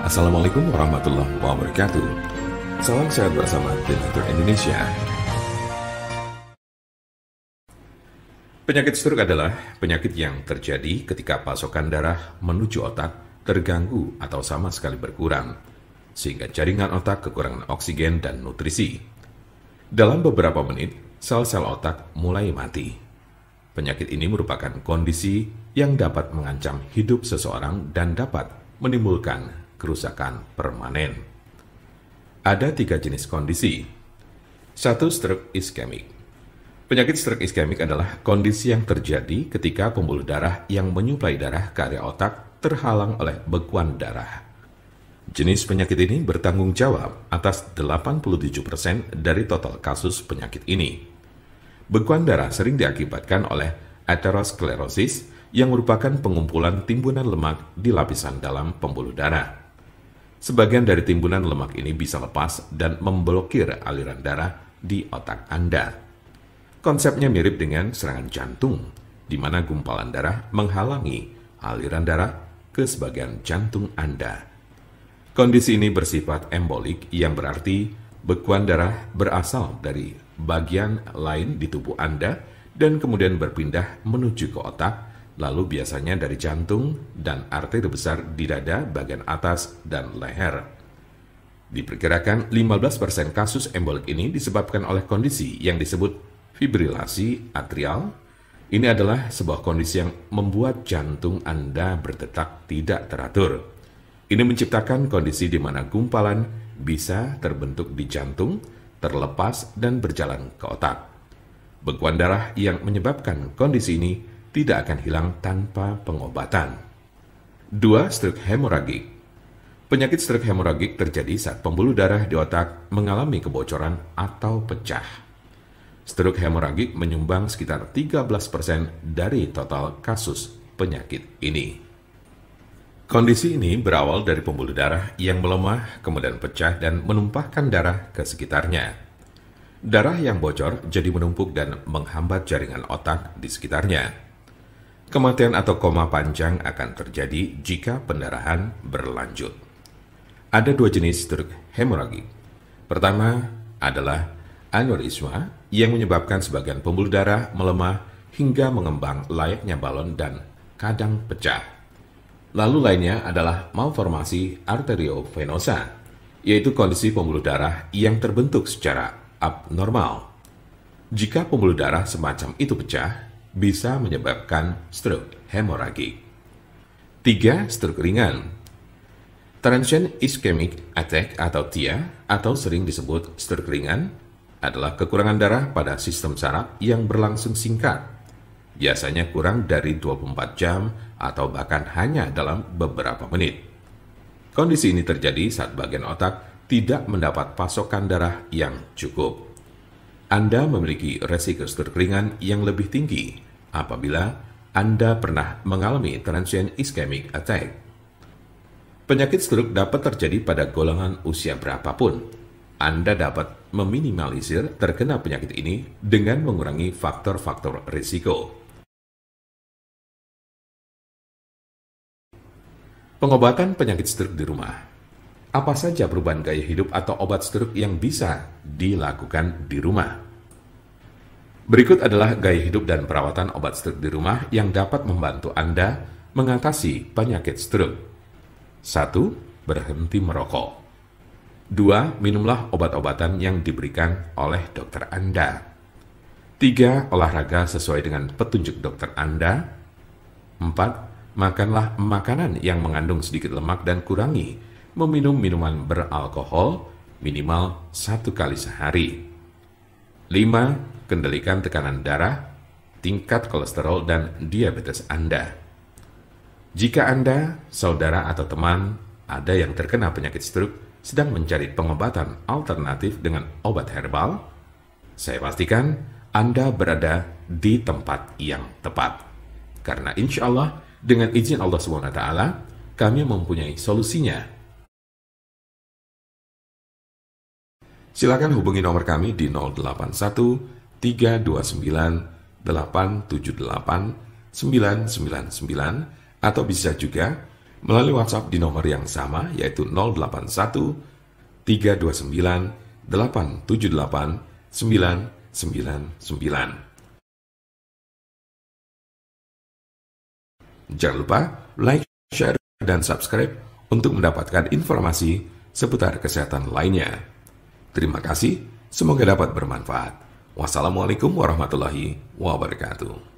Assalamualaikum warahmatullahi wabarakatuh. Salam sehat bersama Donatur Indonesia. Penyakit stroke adalah penyakit yang terjadi ketika pasokan darah menuju otak terganggu atau sama sekali berkurang, sehingga jaringan otak kekurangan oksigen dan nutrisi. Dalam beberapa menit, sel-sel otak mulai mati. Penyakit ini merupakan kondisi yang dapat mengancam hidup seseorang dan dapat menimbulkan kerusakan permanen. Ada 3 jenis kondisi. 1. Stroke iskemik. Penyakit stroke iskemik adalah kondisi yang terjadi ketika pembuluh darah yang menyuplai darah ke area otak terhalang oleh bekuan darah. Jenis penyakit ini bertanggung jawab atas 87% dari total kasus penyakit ini. Bekuan darah sering diakibatkan oleh aterosklerosis yang merupakan pengumpulan timbunan lemak di lapisan dalam pembuluh darah. Sebagian dari timbunan lemak ini bisa lepas dan memblokir aliran darah di otak Anda. Konsepnya mirip dengan serangan jantung, di mana gumpalan darah menghalangi aliran darah ke sebagian jantung Anda. Kondisi ini bersifat embolik, yang berarti bekuan darah berasal dari bagian lain di tubuh Anda dan kemudian berpindah menuju ke otak, lalu biasanya dari jantung dan arteri besar di dada bagian atas dan leher. Diperkirakan 15% kasus embolik ini disebabkan oleh kondisi yang disebut fibrilasi atrial. Ini adalah sebuah kondisi yang membuat jantung Anda berdetak tidak teratur. Ini menciptakan kondisi di mana gumpalan bisa terbentuk di jantung, terlepas dan berjalan ke otak. Bekuan darah yang menyebabkan kondisi ini tidak akan hilang tanpa pengobatan. 2. Stroke hemoragik. Penyakit stroke hemoragik terjadi saat pembuluh darah di otak mengalami kebocoran atau pecah. Stroke hemoragik menyumbang sekitar 13% dari total kasus penyakit ini. Kondisi ini berawal dari pembuluh darah yang melemah, kemudian pecah dan menumpahkan darah ke sekitarnya. Darah yang bocor jadi menumpuk dan menghambat jaringan otak di sekitarnya. Kematian atau koma panjang akan terjadi jika pendarahan berlanjut. Ada 2 jenis stroke hemoragik. Pertama adalah aneurisma yang menyebabkan sebagian pembuluh darah melemah hingga mengembang layaknya balon dan kadang pecah. Lalu lainnya adalah malformasi arteriovenosa, yaitu kondisi pembuluh darah yang terbentuk secara abnormal. Jika pembuluh darah semacam itu pecah, bisa menyebabkan stroke hemoragik. 3. Stroke ringan. Transient ischemic attack atau TIA, atau sering disebut stroke ringan, adalah kekurangan darah pada sistem saraf yang berlangsung singkat, biasanya kurang dari 24 jam atau bahkan hanya dalam beberapa menit. Kondisi ini terjadi saat bagian otak tidak mendapat pasokan darah yang cukup. Anda memiliki resiko stroke ringan yang lebih tinggi apabila Anda pernah mengalami transient ischemic attack. Penyakit stroke dapat terjadi pada golongan usia berapapun. Anda dapat meminimalisir terkena penyakit ini dengan mengurangi faktor-faktor risiko. Pengobatan penyakit stroke di rumah. Apa saja perubahan gaya hidup atau obat stroke yang bisa dilakukan di rumah? Berikut adalah gaya hidup dan perawatan obat stroke di rumah yang dapat membantu Anda mengatasi penyakit stroke. 1. Berhenti merokok. 2. Minumlah obat-obatan yang diberikan oleh dokter Anda. 3. Olahraga sesuai dengan petunjuk dokter Anda. 4. Makanlah makanan yang mengandung sedikit lemak dan kurangi meminum minuman beralkohol minimal 1 kali sehari. 5. Kendalikan tekanan darah, tingkat kolesterol, dan diabetes Anda. Jika Anda, saudara, atau teman ada yang terkena penyakit stroke sedang mencari pengobatan alternatif dengan obat herbal, saya pastikan Anda berada di tempat yang tepat. Karena insya Allah, dengan izin Allah SWT, kami mempunyai solusinya. Silakan hubungi nomor kami di 081 329 878 999 atau bisa juga melalui WhatsApp di nomor yang sama, yaitu 081 329 878 999. Jangan lupa like, share, dan subscribe untuk mendapatkan informasi seputar kesehatan lainnya. Terima kasih, semoga dapat bermanfaat. Wassalamualaikum warahmatullahi wabarakatuh.